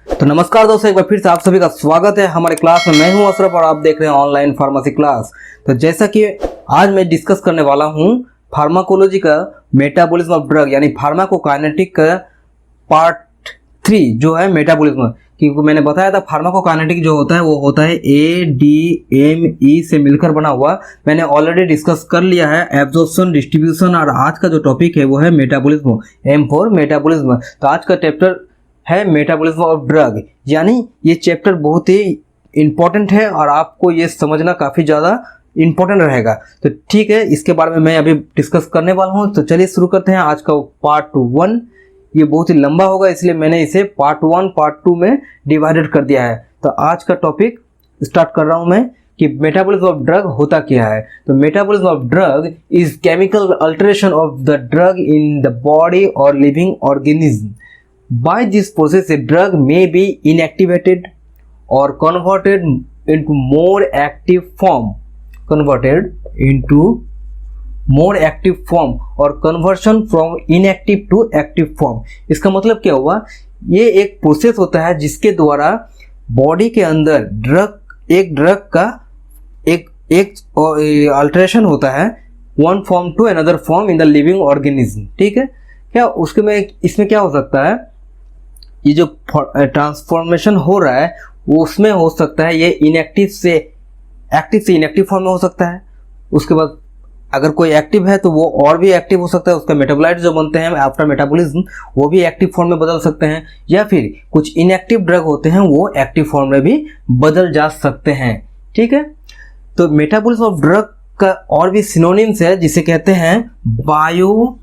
तो नमस्कार दोस्तों, एक बार फिर से आप सभी का स्वागत है हमारे क्लास में। मैं हूं अशरफ और आप देख रहे हैं ऑनलाइन फार्मेसी क्लास। तो जैसा कि आज मैं डिस्कस करने वाला हूं फार्माकोलॉजी का मेटाबॉलिज्म ऑफ ड्रग यानी फार्माकोकाइनेटिक का पार्ट 3 जो है मेटाबॉलिज्म। क्योंकि मैंने बताया था फार्माकोकाइनेटिक जो होता है वो होता है ADME से मिलकर बना हुआ। मैंने ऑलरेडी डिस्कस कर लिया है एब्जॉर्प्शन, डिस्ट्रीब्यूशन, और आज का जो टॉपिक है वो है मेटाबॉलिज्म, M फॉर मेटाबॉलिज्म। तो आज का चैप्टर है मेटाबॉलिज्म ऑफ ड्रग, यानी ये चैप्टर बहुत ही इंपॉर्टेंट है और आपको ये समझना काफ़ी ज़्यादा इंपॉर्टेंट रहेगा। तो ठीक है, इसके बारे में मैं अभी डिस्कस करने वाला हूँ। तो चलिए शुरू करते हैं आज का पार्ट 1। ये बहुत ही लंबा होगा, इसलिए मैंने इसे पार्ट 1 पार्ट 2 में डिवाइडेड कर दिया है। तो आज का टॉपिक स्टार्ट कर रहा हूँ मैं कि मेटाबॉलिज्म ऑफ ड्रग होता क्या है। तो metabolism of drug is chemical alteration of the drug in the body और living organism. By this process, a drug may be inactivated or converted into more active form. Or conversion from inactive to active form. इसका मतलब क्या हुआ? ये एक process होता है जिसके द्वारा बॉडी के अंदर एक ड्रग का एक अल्टरेशन होता है one form to another form in the living organism. ठीक है, क्या इसमें क्या हो सकता है? ये जो ट्रांसफॉर्मेशन हो रहा है वो उसमें हो सकता है ये एक्टिव से इनएक्टिव फॉर्म में हो सकता है। उसके बाद अगर कोई एक्टिव है तो वो और भी एक्टिव हो सकता है, उसका मेटाबोलाइट जो बनते हैं आफ्टर मेटाबॉलिज्म वो भी एक्टिव फॉर्म में बदल सकते हैं, या फिर कुछ इनएक्टिव ड्रग होते हैं वो एक्टिव फॉर्म में भी बदल जा सकते हैं। ठीक है, तो मेटाबॉलिज्म ऑफ ड्रग का और भी सिनोनिम्स है जिसे कहते हैं बायो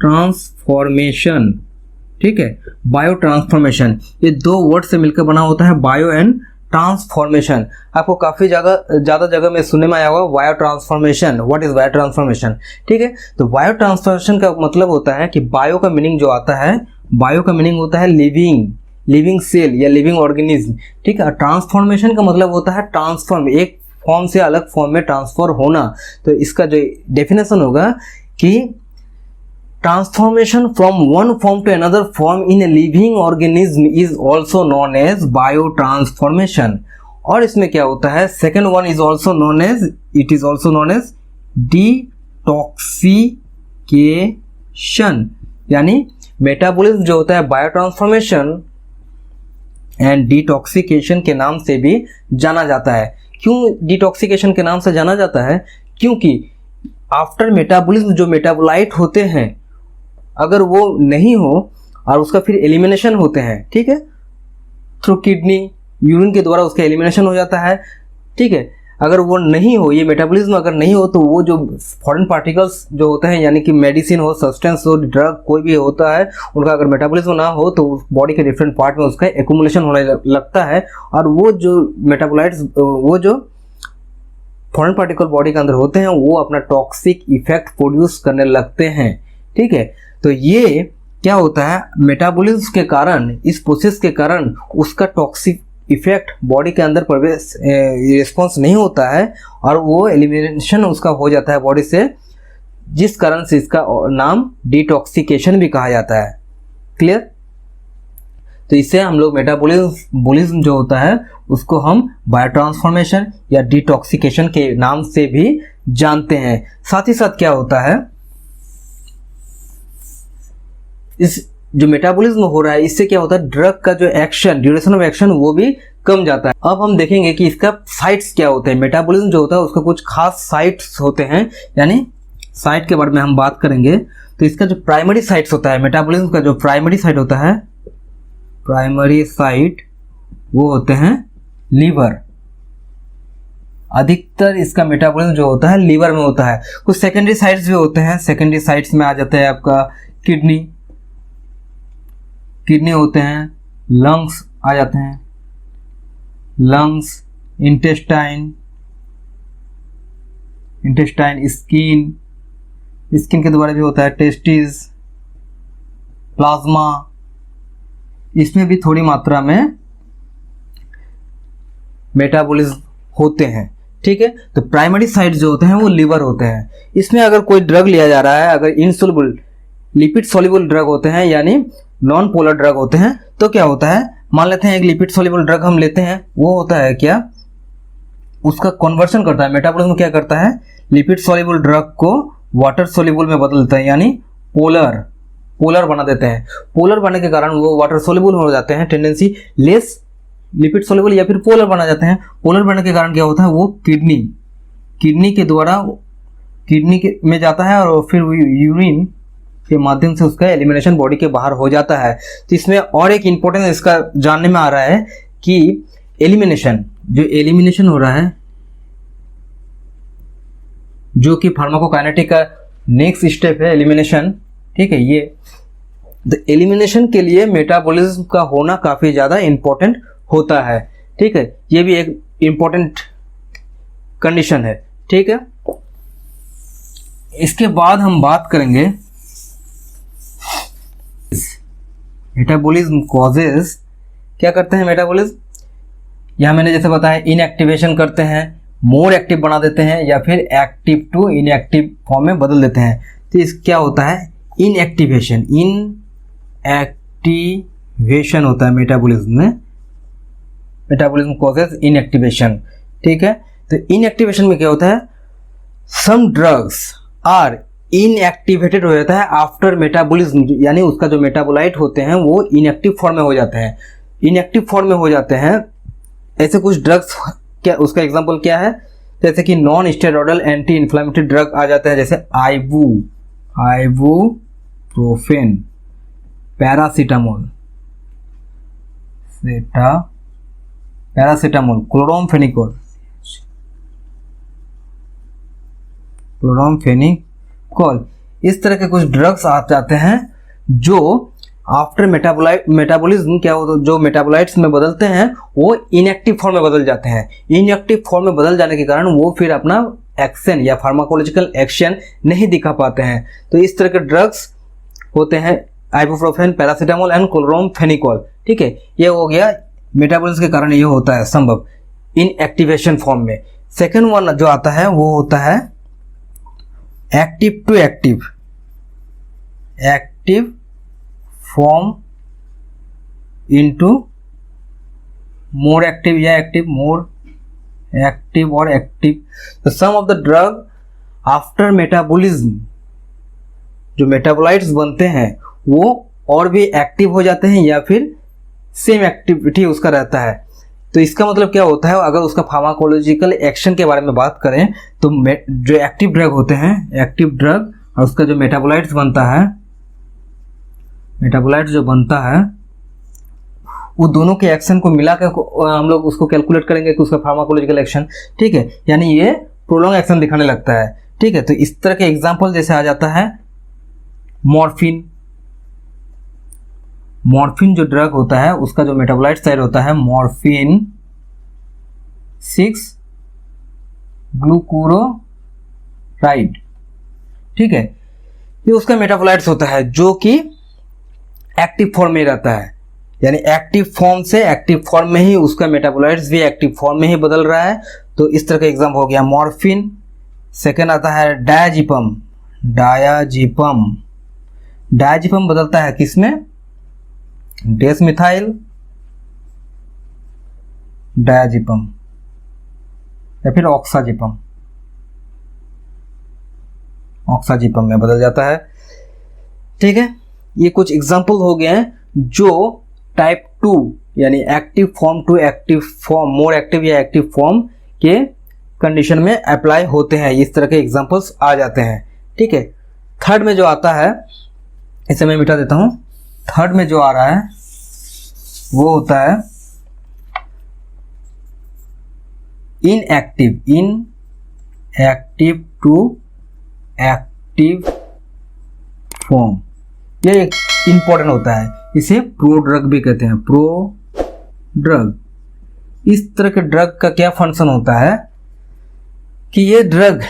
ट्रांसफॉर्मेशन। ठीक है, बायो ट्रांसफॉर्मेशन, ये दो वर्ड से मिलकर बना होता है बायो एंड ट्रांसफॉर्मेशन। आपको काफ़ी ज़्यादा जगह में सुनने में आया होगा bio transformation. What is bio transformation? ठीक है, तो बायो ट्रांसफॉर्मेशन का मतलब होता है कि बायो का मीनिंग जो आता है, बायो का मीनिंग होता है लिविंग सेल या लिविंग ऑर्गेनिज्म। ठीक है, ट्रांसफॉर्मेशन का मतलब होता है ट्रांसफॉर्म, एक फॉर्म से अलग फॉर्म में ट्रांसफर होना। तो इसका जो डेफिनेशन होगा कि transformation from one form to another form in a living organism is also known as biotransformation। और इसमें क्या होता है, second one is also known as detoxification। यानी मेटाबॉलिज्म जो होता है बायोट्रांसफॉर्मेशन एंड डिटॉक्सिकेशन के नाम से भी जाना जाता है। क्यों डिटॉक्सिकेशन के नाम से जाना जाता है? क्योंकि आफ्टर मेटाबॉलिज्म जो मेटाबोलाइट होते हैं अगर वो नहीं हो और उसका फिर एलिमिनेशन होते हैं, ठीक है, थ्रू किडनी, यूरिन के द्वारा उसका एलिमिनेशन हो जाता है। ठीक है, अगर वो नहीं हो, ये मेटाबॉलिज्म अगर नहीं हो, तो वो जो फॉरेन पार्टिकल्स जो होते हैं यानी कि मेडिसिन हो, सब्सटेंस हो, ड्रग कोई भी होता है, उनका अगर मेटाबॉलिज्म ना हो तो बॉडी के डिफरेंट पार्ट में उसका एक्यूमुलेशन होने लगता है और वो जो मेटाबोलाइट्स, वो जो फॉरेन पार्टिकल बॉडी के अंदर होते हैं वो अपना टॉक्सिक इफेक्ट प्रोड्यूस करने लगते हैं। ठीक है, तो ये क्या होता है, मेटाबॉलिज्म के कारण, इस प्रोसेस के कारण उसका टॉक्सिक इफेक्ट बॉडी के अंदर प्रवेश रिस्पॉन्स नहीं होता है और वो एलिमिनेशन उसका हो जाता है बॉडी से, जिस कारण से इसका नाम डिटॉक्सिकेशन भी कहा जाता है। क्लियर? तो इससे हम लोग मेटाबॉलिज्म जो होता है उसको हम बायोट्रांसफॉर्मेशन या डिटॉक्सिकेशन के नाम से भी जानते हैं। साथ ही साथ क्या होता है, इस जो मेटाबॉलिज्म हो रहा है इससे क्या होता है, ड्रग का जो एक्शन, ड्यूरेशन ऑफ एक्शन वो भी कम जाता है। अब हम देखेंगे कि इसका साइट्स क्या होते हैं। मेटाबॉलिज्म जो होता है उसका कुछ खास साइट्स होते हैं, यानी साइट के बारे में हम बात करेंगे। तो इसका जो प्राइमरी साइट्स होता है, मेटाबॉलिज्म का जो प्राइमरी साइट होता है, प्राइमरी साइट वो होते हैं लीवर। अधिकतर इसका मेटाबॉलिज्म जो होता है लीवर में होता है। कुछ सेकेंडरी साइट्स भी होते हैं, सेकेंडरी साइट्स में आ जाता है आपका किडनी होते हैं, लंग्स आ जाते हैं, लंग्स, इंटेस्टाइन, स्किन के द्वारा भी होता है, टेस्टिस, प्लाज्मा, इसमें भी थोड़ी मात्रा में मेटाबॉलिज्म होते हैं। ठीक है, तो प्राइमरी साइट जो होते हैं वो लीवर होते हैं। इसमें अगर कोई ड्रग लिया जा रहा है, अगर लिपिड सॉल्युबल ड्रग होते हैं यानी नॉन पोलर ड्रग होते हैं, तो क्या होता है, मान लेते हैं एक लिपिड सॉल्युबल ड्रग हम लेते हैं, वो होता है क्या, उसका कन्वर्शन करता है, मेटाबॉलिज्म क्या करता है, लिपिड सॉल्युबल ड्रग को वाटर सॉल्युबल में बदल देता है, यानी पोलर बना देते हैं। पोलर बनने के कारण वो वाटर सॉल्युबल हो जाते हैं, टेंडेंसी लेस लिपिड सॉल्युबल या फिर पोलर बना जाते हैं। पोलर बनने के कारण क्या होता है, वो किडनी के द्वारा में जाता है और फिर यूरिन के माध्यम से उसका एलिमिनेशन बॉडी के बाहर हो जाता है। तो इसमें और एक इम्पोर्टेंस इसका जानने में आ रहा है कि एलिमिनेशन हो रहा है, जो कि फार्माकोकाइनेटिक का नेक्स्ट स्टेप है एलिमिनेशन, ठीक है। ये तो एलिमिनेशन के लिए मेटाबॉलिज्म का होना काफ़ी ज़्यादा इम्पोर्टेंट होता है, ठीक है। ये भी एक इम्पोर्टेंट कंडीशन है, ठीक है। इसके बाद हम बात करेंगे मेटाबॉलिज्म कॉजेज। क्या करते हैं मेटाबॉलिज्म, यहाँ मैंने जैसे बताया इनएक्टिवेशन करते हैं, मोर एक्टिव बना देते हैं या फिर एक्टिव टू इनएक्टिव फॉर्म में बदल देते हैं। तो इस क्या होता है, इनएक्टिवेशन होता है मेटाबॉलिज्म में, मेटाबॉलिज्म कॉजेज इनएक्टिवेशन, ठीक है। तो इनएक्टिवेशन में क्या होता है, सम ड्रग्स आर इनएक्टिवेटेड हो जाता है आफ्टर मेटाबॉलिज्म, यानी उसका जो मेटाबोलाइट होते हैं वो इनएक्टिव फॉर्म में हो जाते हैं, इनएक्टिव फॉर्म में हो जाते हैं। ऐसे कुछ ड्रग्स, क्या उसका एग्जांपल क्या है, जैसे कि non steroidal anti inflammatory drug आ जाते हैं, जैसे आइबुप्रोफेन, पैरासीटामोल, क्लोरामफेनिकोल, इस तरह के कुछ ड्रग्स आ जाते हैं जो आफ्टर मेटाबॉलिज्म क्या होता है, जो मेटाबोलाइट्स में बदलते हैं वो इनएक्टिव फॉर्म में बदल जाते हैं। इनएक्टिव फॉर्म में बदल जाने के कारण वो फिर अपना एक्शन या फार्माकोलॉजिकल एक्शन नहीं दिखा पाते हैं। तो इस तरह के ड्रग्स होते हैं आइबुप्रोफेन, पैरासीटामोल एंड क्लोरामफेनिकोल, ठीक है। ये हो गया मेटाबॉलिज्म के कारण ये होता है संभव इनएक्टिवेशन फॉर्म में। सेकेंड वन जो आता है वो होता है active to active form into more active या मोर एक्टिव और एक्टिव। तो some of the drug after metabolism, जो मेटाबोलाइट्स बनते हैं वो और भी एक्टिव हो जाते हैं या फिर सेम एक्टिविटी उसका रहता है। तो इसका मतलब क्या होता है, अगर उसका फार्माकोलॉजिकल एक्शन के बारे में बात करें तो जो एक्टिव ड्रग होते हैं, एक्टिव ड्रग और उसका जो मेटाबोलाइट्स जो बनता है वो दोनों के एक्शन को मिला कर हम लोग उसको कैलकुलेट करेंगे कि उसका फार्माकोलॉजिकल एक्शन, ठीक है, यानी ये प्रोलॉन्ग एक्शन दिखाने लगता है, ठीक है। तो इस तरह के एग्जांपल जैसे आ जाता है मॉर्फिन जो ड्रग होता है उसका जो मेटाबोलाइट साइड होता है मॉर्फिन 6 ग्लूकुरोराइड, ठीक है। ये उसका मेटाबोलाइट्स होता है जो कि एक्टिव फॉर्म में रहता है, यानी एक्टिव फॉर्म से एक्टिव फॉर्म में ही उसका मेटाबोलाइट्स भी एक्टिव फॉर्म में ही बदल रहा है। तो इस तरह का एग्जांपल हो गया मॉर्फिन। सेकेंड आता है डायजिपम बदलता है किसमें, डेसमिथाइल डायजिपम या फिर ऑक्साजिपम में बदल जाता है, ठीक है। ये कुछ एग्जांपल हो गए हैं जो टाइप 2 यानी active form to active form, more active या एक्टिव फॉर्म के कंडीशन में अप्लाई होते हैं। इस तरह के एग्जांपल्स आ जाते हैं, ठीक है। थर्ड में जो आता है, इसे मैं मिटा देता हूं, थर्ड में जो आ रहा है वो होता है इनएक्टिव टू एक्टिव फॉर्म। ये एक इंपॉर्टेंट होता है, इसे प्रोड्रग भी कहते हैं, प्रोड्रग। इस तरह के ड्रग का क्या फंक्शन होता है कि ये ड्रग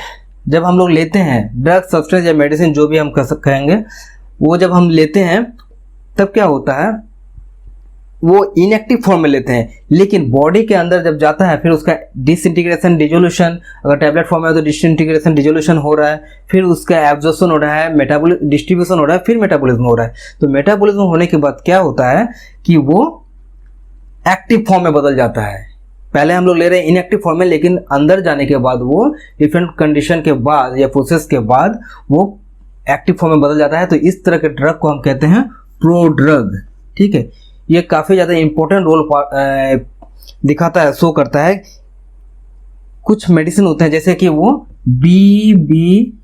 जब हम लोग लेते हैं, ड्रग सब्सटेंस या मेडिसिन जो भी हम कहेंगे, वो जब हम लेते हैं तब क्या होता है, वो इनएक्टिव फॉर्म में लेते हैं, लेकिन बॉडी के अंदर जब जाता है फिर उसका डिसइंटीग्रेशन डिजोल्यूशन, अगर टैबलेट फॉर्म में है तो डिसइंटीग्रेशन डिजोल्यूशन हो रहा है, फिर उसका एब्जॉर्प्शन हो रहा है, मेटाबॉलिज्म डिस्ट्रीब्यूशन हो रहा है, फिर मेटाबॉलिज्म हो रहा है। तो मेटाबॉलिज्म होने के बाद क्या होता है कि वो एक्टिव फॉर्म में बदल जाता है। पहले हम लोग ले रहे हैं इनएक्टिव फॉर्म में, लेकिन अंदर जाने के बाद वो डिफरेंट कंडीशन के बाद या प्रोसेस के बाद वो एक्टिव फॉर्म में बदल जाता है। तो इस तरह के ड्रग को हम कहते हैं प्रोड्रग। ठीक है, ये काफ़ी ज़्यादा इंपॉर्टेंट रोल दिखाता है, शो करता है। कुछ मेडिसिन होते हैं जैसे कि वो ट्रिपल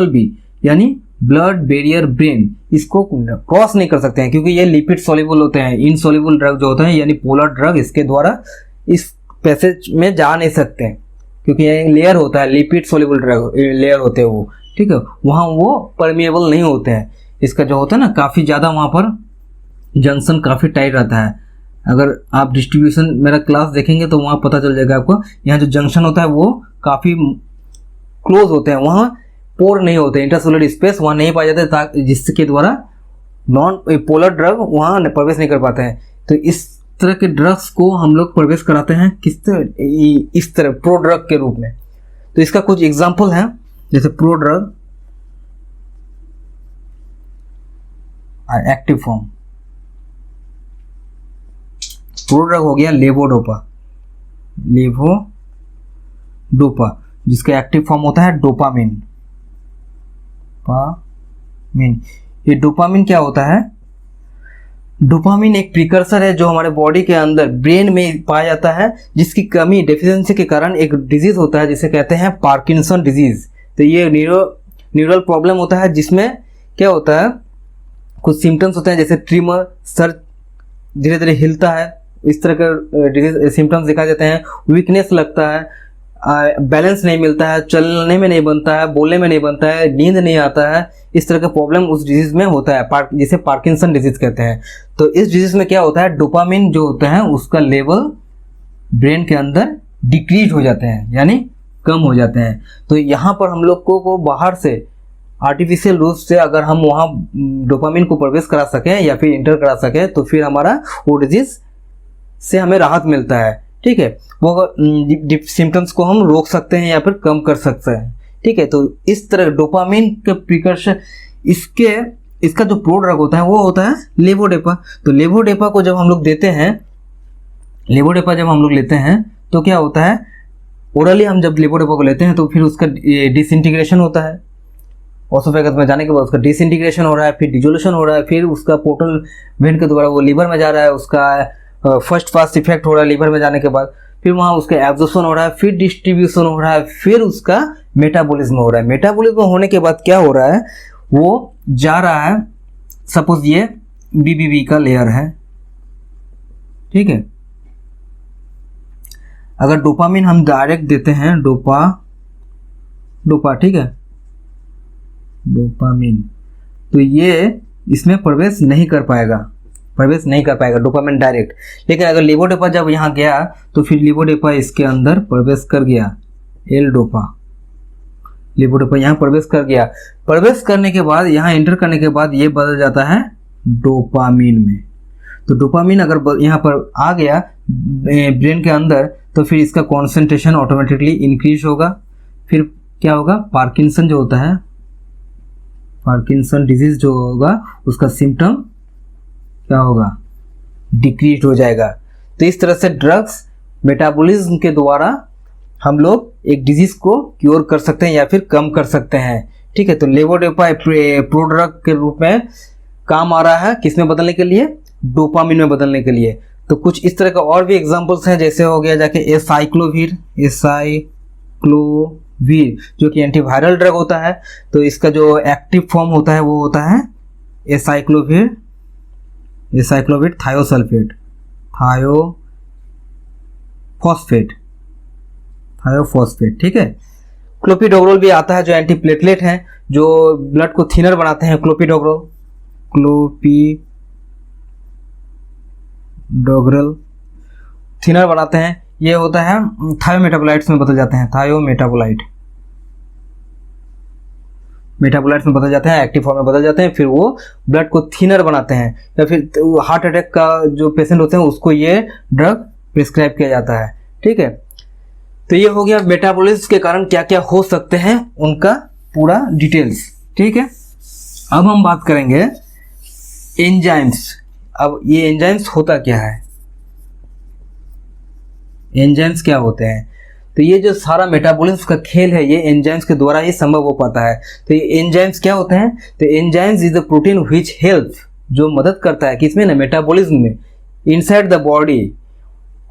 बी यानी ब्लड बैरियर ब्रेन, इसको क्रॉस नहीं कर सकते हैं क्योंकि ये लिपिड सॉल्युबल होते हैं। इनसॉल्युबल ड्रग जो होते हैं यानी पोलर ड्रग, इसके द्वारा इस पैसेज में जा नहीं सकते हैं क्योंकि ये लेयर होता है, लिपिड सॉल्युबल ड्रग लेयर होते हैं वो। ठीक है, वहाँ वो परमिएबल नहीं होते हैं। इसका जो होता है ना काफ़ी ज़्यादा वहाँ पर जंक्शन काफ़ी टाइट रहता है। अगर आप डिस्ट्रीब्यूशन मेरा क्लास देखेंगे तो वहाँ पता चल जाएगा आपको, यहाँ जो जंक्शन होता है वो काफ़ी क्लोज होते हैं, वहाँ पोर नहीं होते, इंटरसेलुलर स्पेस वहाँ नहीं पाए जाते, जिसके द्वारा नॉन पोलर ड्रग वहाँ प्रवेश नहीं कर पाते हैं। तो इस तरह के ड्रग्स को हम लोग प्रवेश कराते हैं किस तरह, इस तरह प्रोड्रग के रूप में। तो इसका कुछ एग्जाम्पल है, जैसे प्रोड्रग एक्टिव फॉर्म। प्रोड्रग हो गया लेवोडोपा जिसका एक्टिव फॉर्म होता है डोपामिन। ये डोपामिन क्या होता है? डोपामिन एक प्रिकर्सर है जो हमारे बॉडी के अंदर ब्रेन में पाया जाता है, जिसकी कमी डेफिशिएंसी के कारण एक डिजीज होता है जिसे कहते हैं पार्किंसन डिजीज। तो ये न्यूरल प्रॉब्लम होता है जिसमें क्या होता है, कुछ सिम्टम्स होते हैं जैसे ट्रिमर, सर धीरे धीरे हिलता है, इस तरह के डिजीज सिम्टम्स दिखाई देते हैं। वीकनेस लगता है, बैलेंस नहीं मिलता है, चलने में नहीं बनता है, बोलने में नहीं बनता है, नींद नहीं आता है, इस तरह का प्रॉब्लम उस डिजीज में होता है, जिसे पार्किंसन डिजीज कहते हैं। तो इस डिजीज में क्या होता है, डोपामिन जो होता है उसका लेवल ब्रेन के अंदर डिक्रीज हो जाते हैं यानी कम हो जाते हैं। तो यहाँ पर हम लोग को बाहर से आर्टिफिशियल रूप से अगर हम वहाँ डोपामिन को प्रवेश करा सकें या फिर इंटर करा सकें तो फिर हमारा वो डिजीज से हमें राहत मिलता है। ठीक है, वो सिम्टम्स को हम रोक सकते हैं या फिर कम कर सकते हैं। ठीक है, तो इस तरह डोपामिन के प्रिकर्सर इसका जो प्रोड्रग होता है वो होता है लेवोडेपा। तो लेवोडेपा को जब हम लोग लेते हैं तो क्या होता है, ओरली हम जब लेवोडेपा को लेते हैं तो फिर उसका डिसइंटीग्रेशन होता है, ओसोफेगस में जाने के बाद उसका डिसइंटीग्रेशन हो रहा है, फिर डिजोल्यूशन हो रहा है, फिर उसका पोर्टल वेन के द्वारा वो लीवर में जा रहा है, उसका फर्स्ट फास्ट इफेक्ट हो रहा है लीवर में जाने के बाद, फिर वहाँ उसका एब्जॉर्प्शन हो रहा है, फिर डिस्ट्रीब्यूशन हो रहा है, फिर उसका मेटाबॉलिज्म हो रहा है। मेटाबॉलिज्म होने के बाद क्या हो रहा है, वो जा रहा है, सपोज ये बीबीबी का लेयर है। ठीक है, अगर डोपामिन हम डायरेक्ट देते हैं डोपा ठीक है, डोपामिन, तो ये इसमें प्रवेश नहीं कर पाएगा डोपामिन डायरेक्ट। लेकिन अगर लेवोडेपा जब यहाँ गया तो फिर लेवोडेपा इसके अंदर प्रवेश कर गया, लेवोडेपा यहाँ प्रवेश कर गया। प्रवेश करने के बाद यहाँ एंटर करने के बाद ये बदल जाता है डोपामिन में। तो डोपामिन अगर यहाँ पर आ गया ब्रेन के अंदर तो फिर इसका कॉन्सेंट्रेशन ऑटोमेटिकली इंक्रीज होगा। फिर क्या होगा, पार्किंसन जो होता है, पार्किंसन डिजीज जो होगा उसका सिम्टम क्या होगा, डिक्रीज हो जाएगा। तो इस तरह से ड्रग्स मेटाबॉलिज्म के द्वारा हम लोग एक डिजीज को क्योर कर सकते हैं या फिर कम कर सकते हैं। ठीक है, तो लेवोडेपा प्रोड्रग के रूप में काम आ रहा है, किसमें बदलने के लिए, डोपामिन में बदलने के लिए। तो कुछ इस तरह का और भी एग्जांपल्स हैं, जैसे हो गया जाके एसाइक्लोविर जो कि एंटीवायरल ड्रग होता है। तो इसका जो एक्टिव फॉर्म होता है वो होता है एसाइक्लोविर थायोसल्फेट, थायोफॉस्फेट। ठीक है, क्लोपिडोग्रेल भी आता है जो एंटीप्लेटलेट है, जो ब्लड को थिनर बनाते हैं। क्लोपिडोग्रेल थिनर बनाते हैं, ये होता है थायोमेटाबोलाइट्स में बदल जाते हैं, मेटाबोलाइट्स में बदल जाते हैं, एक्टिव फॉर्म में बदल जाते हैं, फिर वो ब्लड को थिनर बनाते हैं, या फिर हार्ट अटैक का जो पेशेंट होते हैं उसको ये ड्रग प्रिस्क्राइब किया जाता है। ठीक है, तो ये हो गया मेटाबॉलिज्म के कारण क्या क्या हो सकते हैं उनका पूरा डिटेल्स। ठीक है, अब हम बात करेंगे एंजाइम्स। अब ये एंजाइम्स होता क्या है, एंजाइम्स क्या होते हैं, तो ये जो सारा मेटाबॉलिज्म का खेल है ये एंजाइम्स के द्वारा ही संभव हो पाता है। तो ये एंजाइम्स क्या होते हैं, तो enzymes is the protein which help, जो मदद करता है किसमें ना, मेटाबॉलिज्म में, इनसाइड द बॉडी।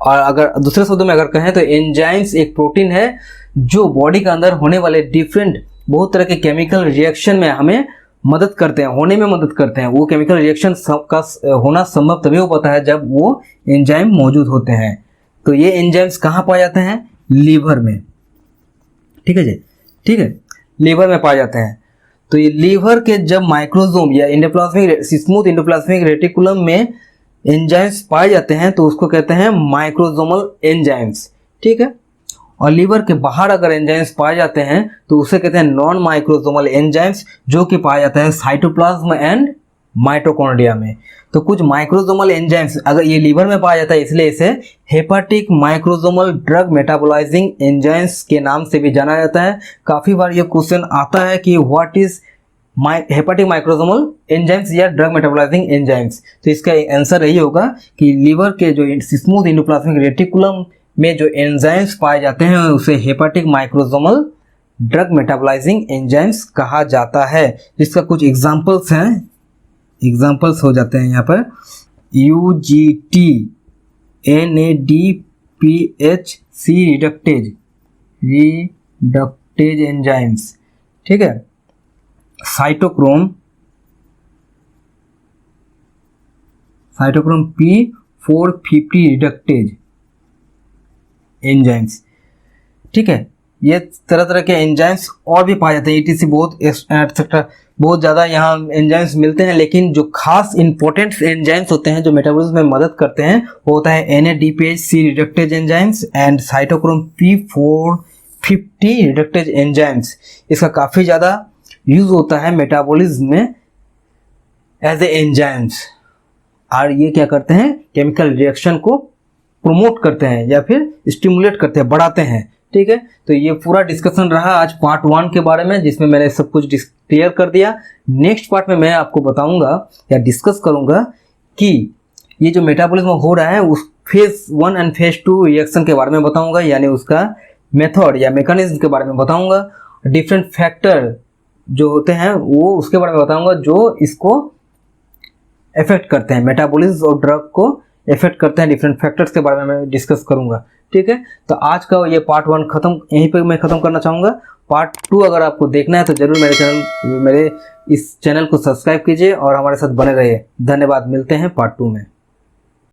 और अगर दूसरे शब्दों में अगर कहें तो एंजाइम्स एक प्रोटीन है जो बॉडी के अंदर होने वाले डिफरेंट बहुत तरह के केमिकल रिएक्शन में हमें मदद करते हैं, होने में मदद करते हैं। वो केमिकल रिएक्शन का होना संभव तभी हो पाता है जब वो एंजाइम मौजूद होते हैं। तो ये एंजाइम्स कहाँ पाए जाते हैं, लीवर में। ठीक है जी, ठीक है, लीवर में पाए जाते हैं। तो ये लीवर के जब माइक्रोसोम या एंडोप्लाज्मिक स्मूथ एंडोप्लाज्मिक रेटिकुलम में एंजाइम्स पाए जाते हैं तो उसको कहते हैं माइक्रोसोमल एंजाइम्स। ठीक है, और लीवर के बाहर अगर एंजाइम्स पाए जाते हैं तो उसे कहते हैं नॉन माइक्रोसोमल एंजाइम्स, जो कि पाया जाता है साइटोप्लाज्म एंड माइटोकॉन्ड्रिया में। तो कुछ माइक्रोसोमल एंजाइम्स अगर ये लीवर में पाया जाता है इसलिए इसे hepatic microsomal drug metabolising enzymes के नाम से भी जाना जाता है। काफी बार ये क्वेश्चन आता है कि what is hepatic microsomal enzymes या ड्रग मेटाबोलाइजिंग एंजाइम्स। तो इसका आंसर यही होगा कि लीवर के जो स्मूथ एंडोप्लाज्मिक रेटिकुलम में जो एंजाइम्स पाए जाते हैं उसे hepatic microsomal drug metabolising enzymes कहा जाता है। जिसका कुछ एग्जांपल्स हैं, एग्जांपल्स हो जाते हैं यहाँ पर UGT NADPHC रिडक्टेज एंजाइम्स। ठीक है, साइटोक्रोम P450 रिडक्टेज एंजाइम्स। ठीक है, ये तरह तरह के एंजाइम्स और भी पाए जाते हैं, ETC बहुत एक्सेट्रा बहुत ज़्यादा यहाँ एंजाइम्स मिलते हैं। लेकिन जो खास इंपॉर्टेंट एंजाइम्स होते हैं जो मेटाबॉलिज्म में मदद करते हैं वो होता है NADPHC reductase enzymes and cytochrome P450 reductase enzymes. इसका काफ़ी ज़्यादा यूज होता है मेटाबॉलिज्म में एज ए एंजाइम्स। और ये क्या करते हैं, केमिकल रिएक्शन को प्रोमोट करते हैं या फिर स्टिमुलेट करते हैं, बढ़ाते हैं। ठीक है, तो ये पूरा डिस्कशन रहा आज पार्ट 1 के बारे में, जिसमें मैंने सब कुछ क्लियर कर दिया। नेक्स्ट पार्ट में मैं आपको बताऊंगा या डिस्कस करूंगा कि ये जो मेटाबॉलिज्म हो रहा है उस फेज 1 एंड फेज 2 रिएक्शन के बारे में बताऊंगा, यानी उसका मेथड या मैकेनिज्म के बारे में बताऊंगा। डिफरेंट फैक्टर जो होते हैं वो उसके बारे में बताऊंगा जो इसको इफेक्ट करते हैं, मेटाबॉलिज्म और ड्रग को इफेक्ट करते हैं। डिफरेंट फैक्टर्स के बारे में मैं डिस्कस करूंगा। ठीक है, तो आज का ये पार्ट 1 खत्म, यहीं पे मैं खत्म करना चाहूँगा। पार्ट 2 अगर आपको देखना है तो जरूर मेरे इस चैनल को सब्सक्राइब कीजिए और हमारे साथ बने रहिए। धन्यवाद, मिलते हैं पार्ट 2 में।